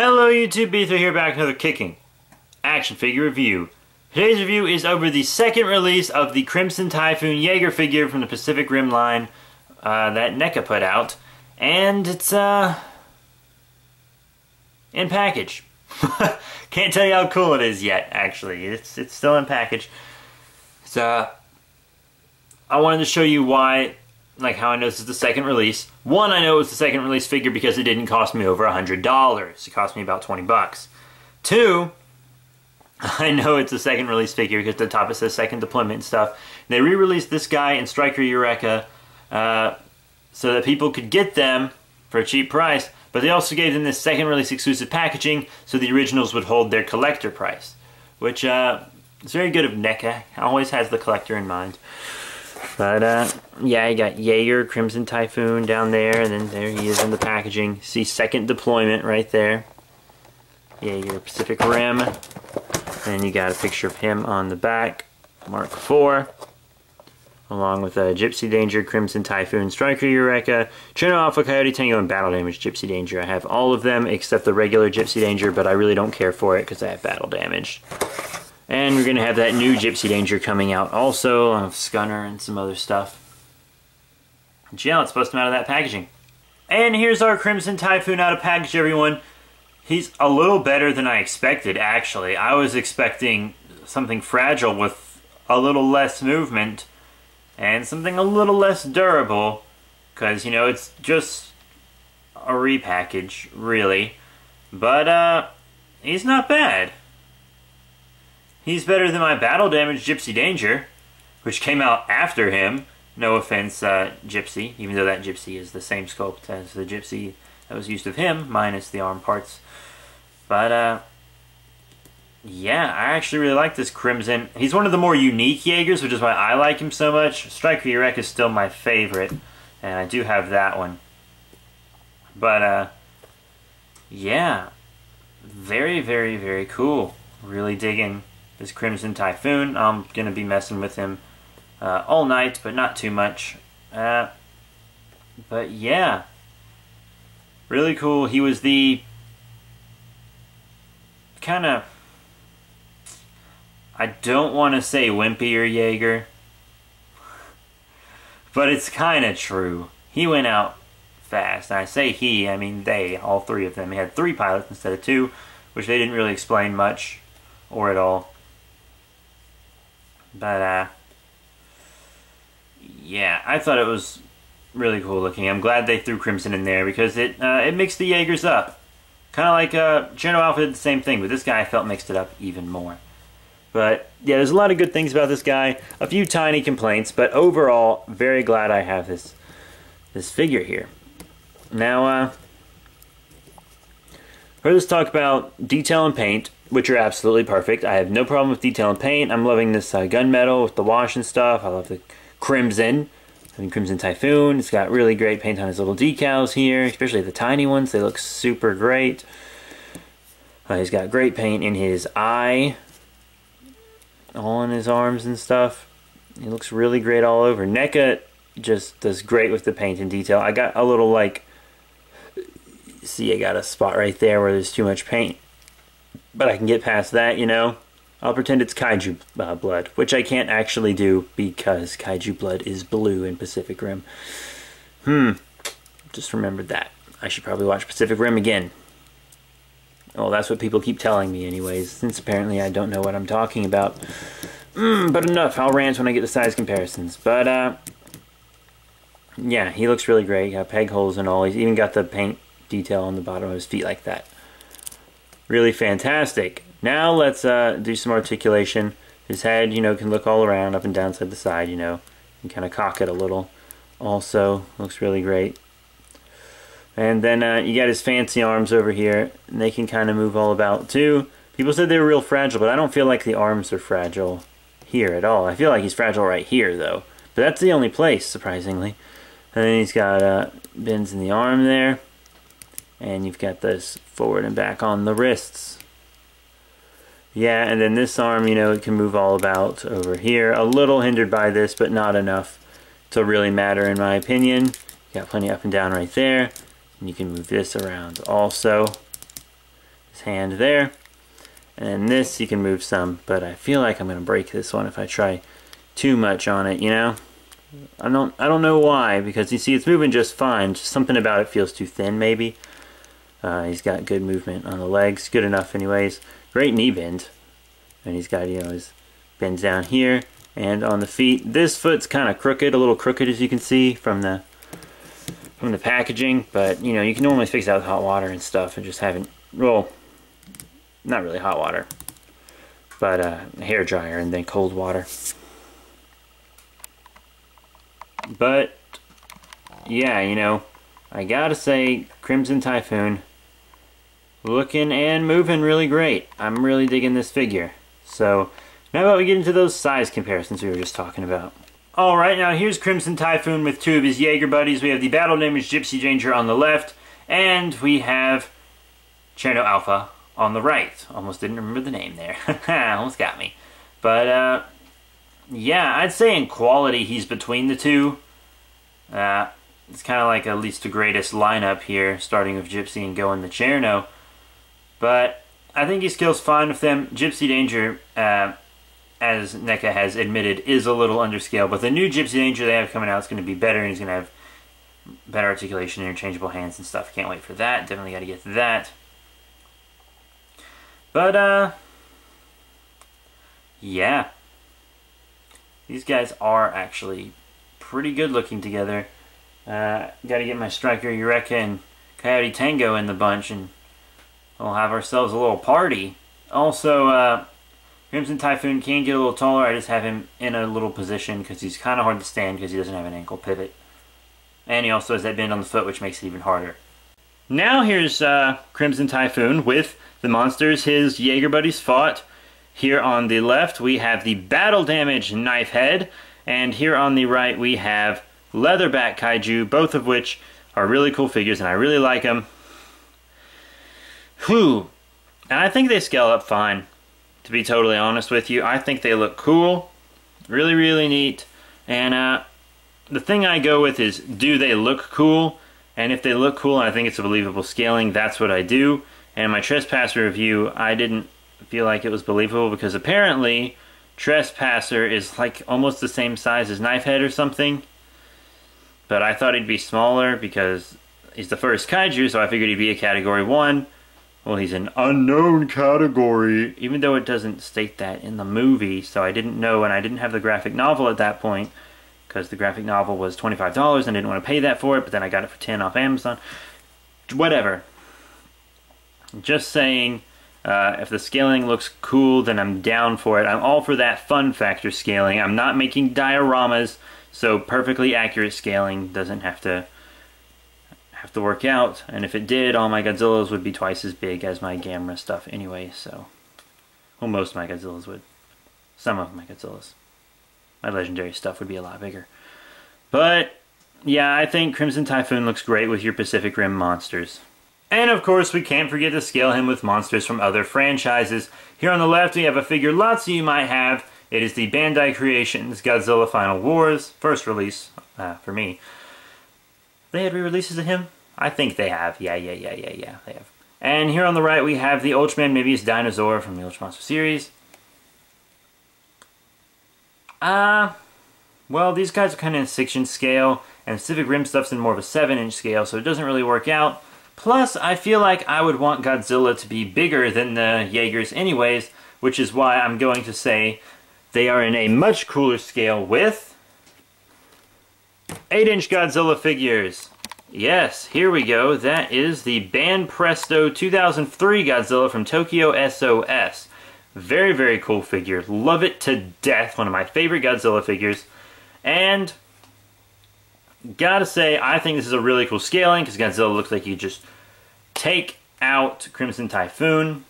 Hello YouTube, Beather here, back with another kicking action figure review. Today's review is over the second release of the Crimson Typhoon Jaeger figure from the Pacific Rim line that NECA put out. And it's in package. Can't tell you how cool it is yet, actually. It's still in package. So I wanted to show you why, like how I know this is the second release. One, I know it was the second release figure because it didn't cost me over $100. It cost me about 20 bucks. Two, I know it's a second release figure because at the top it says second deployment and stuff. And they re-released this guy in Striker Eureka so that people could get them for a cheap price, but they also gave them this second release exclusive packaging so the originals would hold their collector price, which is very good of NECA. Always has the collector in mind. But yeah, you got Jaeger, Crimson Typhoon down there, and then there he is in the packaging. See second deployment right there. Jaeger, Pacific Rim. And you got a picture of him on the back, Mark IV. Along with Gypsy Danger, Crimson Typhoon, Striker Eureka, Chino Alpha, Coyote Tango, and Battle Damage Gypsy Danger. I have all of them except the regular Gypsy Danger, but I really don't care for it because I have Battle Damage. And we're going to have that new Gypsy Danger coming out also, of Scunner and some other stuff. And yeah, let's bust him out of that packaging. And here's our Crimson Typhoon out of package, everyone. He's a little better than I expected, actually. I was expecting something fragile with a little less movement and something a little less durable, because, you know, it's just a repackage, really. But, he's not bad. He's better than my Battle Damage Gypsy Danger, which came out after him. No offense, Gypsy, even though that Gypsy is the same sculpt as the Gypsy that was used of him, minus the arm parts. But, yeah, I actually really like this Crimson. He's one of the more unique Jaegers, which is why I like him so much. Striker Eureka is still my favorite, and I do have that one. But, yeah, very, very, very cool. Really digging this Crimson Typhoon. I'm going to be messing with him all night, but not too much. But yeah, really cool. He was the kind of, I don't want to say wimpier Jaeger, but it's kind of true. He went out fast. And I say he, I mean they, all three of them. He had 3 pilots instead of 2, which they didn't really explain much or at all. But, yeah, I thought it was really cool looking. I'm glad they threw Crimson in there because it mixed the Jaegers up. Kind of like General Alpha did the same thing, but this guy I felt mixed it up even more. But, yeah, there's a lot of good things about this guy. A few tiny complaints, but overall, very glad I have this figure here. Now, let's talk about detail and paint, which are absolutely perfect. I have no problem with detail and paint. I'm loving this gunmetal with the wash and stuff. I love the Crimson. I mean, Crimson Typhoon. It's got really great paint on his little decals here, especially the tiny ones. They look super great. He's got great paint in his eye, all in his arms and stuff. He looks really great all over. NECA just does great with the paint and detail. I got a little, like, see, I got a spot right there where there's too much paint. But I can get past that, you know. I'll pretend it's Kaiju blood, which I can't actually do because Kaiju blood is blue in Pacific Rim. Just remembered that. I should probably watch Pacific Rim again. Oh, that's what people keep telling me anyways, since apparently I don't know what I'm talking about. But enough, I'll rant when I get the size comparisons. But, yeah, he looks really great. He got peg holes and all. He's even got the paint detail on the bottom of his feet like that. Really fantastic. Now let's do some articulation. His head, you know, can look all around, up and down, side to side, you know. And kind of cock it a little. Also, looks really great. And then you got his fancy arms over here. And they can kind of move all about too. People said they were real fragile, but I don't feel like the arms are fragile here at all. I feel like he's fragile right here, though. But that's the only place, surprisingly. And then he's got bends in the arm there. And you've got this forward and back on the wrists. Yeah, and then this arm, you know, it can move all about over here. A little hindered by this, but not enough to really matter in my opinion. You got plenty up and down right there. And you can move this around also. his hand there. And then this you can move some, but I feel like I'm gonna break this one if I try too much on it, you know? I don't know why, because you see it's moving just fine. Just something about it feels too thin maybe. He's got good movement on the legs, good enough anyways. Great knee bend. And he's got, you know, his bends down here and on the feet. This foot's kind of crooked, a little crooked as you can see from the packaging, but you know, you can normally fix that with hot water and stuff and just having, well, not really hot water, but a hair dryer and then cold water. But yeah, you know, I gotta say, Crimson Typhoon looking and moving really great. I'm really digging this figure. So now about we get into those size comparisons we were just talking about. Alright, now here's Crimson Typhoon with two of his Jaeger buddies. We have the battle damaged Gypsy Danger on the left, and we have Cherno Alpha on the right. Almost didn't remember the name there. Almost got me. But yeah, I'd say in quality he's between the two. It's kind of like a least to greatest lineup here, starting with Gypsy and going to Cherno. But I think he scales fine with them. Gypsy Danger, as NECA has admitted, is a little underscaled. But the new Gypsy Danger they have coming out is going to be better, and he's going to have better articulation, interchangeable hands and stuff. Can't wait for that. Definitely got to get that. But, yeah. These guys are actually pretty good looking together. Got to get my Striker Eureka and Coyote Tango in the bunch, and we'll have ourselves a little party. Also, Crimson Typhoon can get a little taller. I just have him in a little position because he's kind of hard to stand because he doesn't have an ankle pivot. And he also has that bend on the foot, which makes it even harder. Now here's Crimson Typhoon with the monsters his Jaeger buddies fought. Here on the left we have the battle damaged Knife Head, and here on the right we have Leatherback Kaiju, both of which are really cool figures and I really like them. Whew. And I think they scale up fine, to be totally honest with you. I think they look cool. Really, really neat. And the thing I go with is, do they look cool? And if they look cool and I think it's a believable scaling, that's what I do. And in my Trespasser review, I didn't feel like it was believable because apparently Trespasser is like almost the same size as Knifehead or something. But I thought he'd be smaller because he's the first kaiju, so I figured he'd be a category 1. Well, he's an unknown category, even though it doesn't state that in the movie, so I didn't know, and I didn't have the graphic novel at that point, because the graphic novel was $25 and I didn't want to pay that for it, but then I got it for 10 off Amazon. Whatever. Just saying, if the scaling looks cool, then I'm down for it. I'm all for that fun factor scaling. I'm not making dioramas, so perfectly accurate scaling doesn't have to work out, and if it did, all my Godzillas would be twice as big as my Gamera stuff anyway, so... Well, most of my Godzillas would. Some of my Godzillas. My legendary stuff would be a lot bigger. But, yeah, I think Crimson Typhoon looks great with your Pacific Rim monsters. And of course, we can't forget to scale him with monsters from other franchises. Here on the left, we have a figure lots of you might have. It is the Bandai Creations Godzilla Final Wars, first release, for me. They had re-releases of him? I think they have. Yeah, they have. And here on the right we have the Ultraman Mebius Dinosaur from the Ultra Monster series. Well, these guys are kind of in 6-inch scale, and Pacific Rim stuff's in more of a 7-inch scale, so it doesn't really work out. Plus, I feel like I would want Godzilla to be bigger than the Jaegers anyways, which is why I'm going to say they are in a much cooler scale with 8-inch Godzilla figures. Yes, here we go. That is the Banpresto 2003 Godzilla from Tokyo SOS. Very, very cool figure. Love it to death. One of my favorite Godzilla figures. And gotta say, I think this is a really cool scaling because Godzilla looks like you just take out Crimson Typhoon.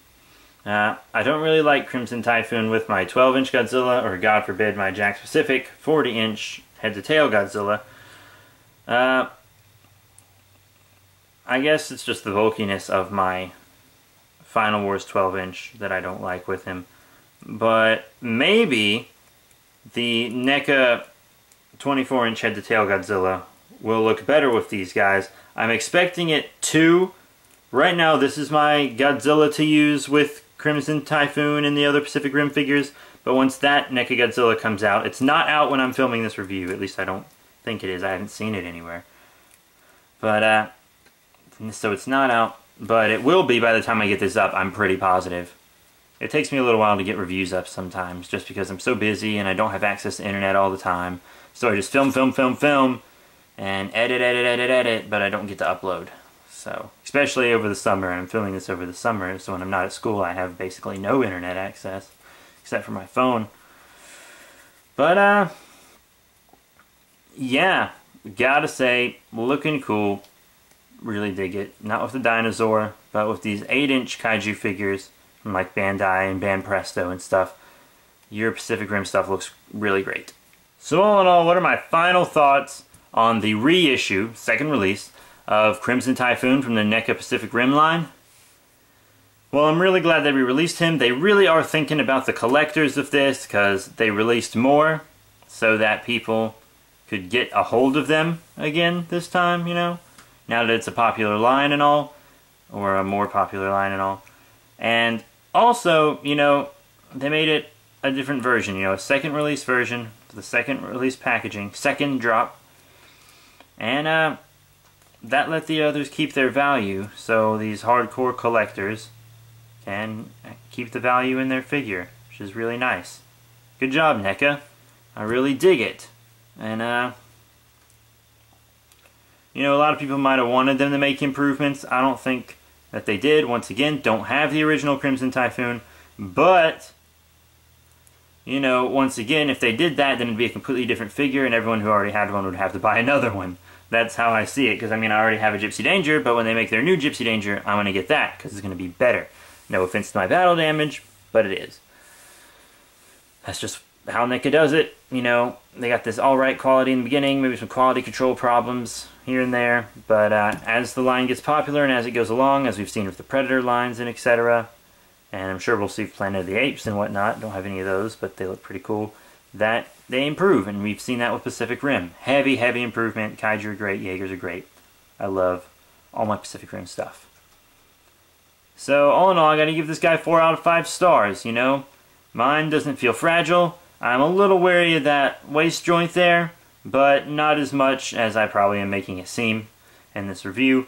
I don't really like Crimson Typhoon with my 12-inch Godzilla, or God forbid my Jakks Pacific 40-inch head-to-tail Godzilla. I guess it's just the bulkiness of my Final Wars 12-inch that I don't like with him. But maybe the NECA 24-inch head-to-tail Godzilla will look better with these guys. I'm expecting it to, right now this is my Godzilla to use with Crimson Typhoon and the other Pacific Rim figures, but once that NECA Godzilla comes out, it's not out when I'm filming this review, at least I don't think it is, I haven't seen it anywhere. But, so it's not out, but it will be by the time I get this up, I'm pretty positive. It takes me a little while to get reviews up sometimes, just because I'm so busy and I don't have access to internet all the time. So I just film, and edit, but I don't get to upload. So, especially over the summer, and I'm filming this over the summer, so when I'm not at school I have basically no internet access, except for my phone. But, yeah, gotta say, looking cool. Really dig it. Not with the dinosaur, but with these 8-inch kaiju figures from like Bandai and Banpresto and stuff. Your Pacific Rim stuff looks really great. So all in all, what are my final thoughts on the reissue, second release, of Crimson Typhoon from the NECA Pacific Rim line? Well, I'm really glad they re-released him. They really are thinking about the collectors of this, because they released more so that people could get a hold of them again this time, you know? Now that it's a popular line and all, or a more popular line and all. And also, you know, they made it a different version, you know, a second release version, the second release packaging, second drop. And that let the others keep their value, so these hardcore collectors can keep the value in their figure, which is really nice. Good job, NECA. I really dig it. And, you know, a lot of people might have wanted them to make improvements. I don't think that they did. Once again, don't have the original Crimson Typhoon, but, you know, once again, if they did that, then it'd be a completely different figure, and everyone who already had one would have to buy another one. That's how I see it, because, I mean, I already have a Gypsy Danger, but when they make their new Gypsy Danger, I'm going to get that, because it's going to be better. No offense to my battle damage, but it is. That's just how NECA does it. You know, they got this alright quality in the beginning, maybe some quality control problems here and there, but as the line gets popular and as it goes along, as we've seen with the Predator lines and etc., and I'm sure we'll see Planet of the Apes and whatnot, don't have any of those, but they look pretty cool, that they improve, and we've seen that with Pacific Rim. Heavy improvement. Kaiju are great, Jaegers are great. I love all my Pacific Rim stuff. So, all in all, I gotta give this guy 4 out of 5 stars, you know? Mine doesn't feel fragile. I'm a little wary of that waist joint there, but not as much as I probably am making it seem in this review.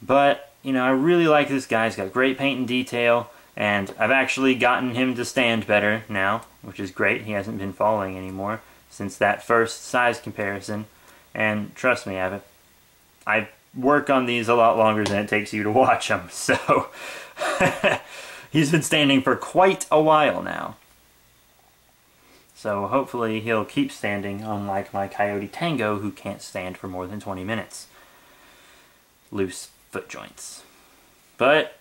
But, you know, I really like this guy. He's got great paint and detail, and I've actually gotten him to stand better now, which is great. He hasn't been falling anymore since that first size comparison. And trust me, I work on these a lot longer than it takes you to watch them, so he's been standing for quite a while now. So hopefully he'll keep standing, unlike my Coyote Tango, who can't stand for more than 20 minutes. Loose foot joints. But,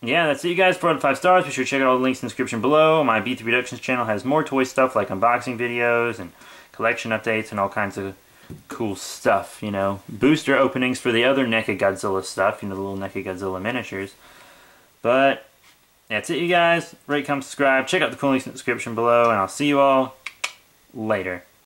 yeah, that's it, you guys. 4 out of 5 stars. Be sure to check out all the links in the description below. My B3 Productions channel has more toy stuff, like unboxing videos and collection updates and all kinds of cool stuff, you know. Booster openings for the other NECA Godzilla stuff, you know, the little NECA Godzilla miniatures. But that's it, you guys. Rate, comment, subscribe. Check out the cool links in the description below, and I'll see you all later.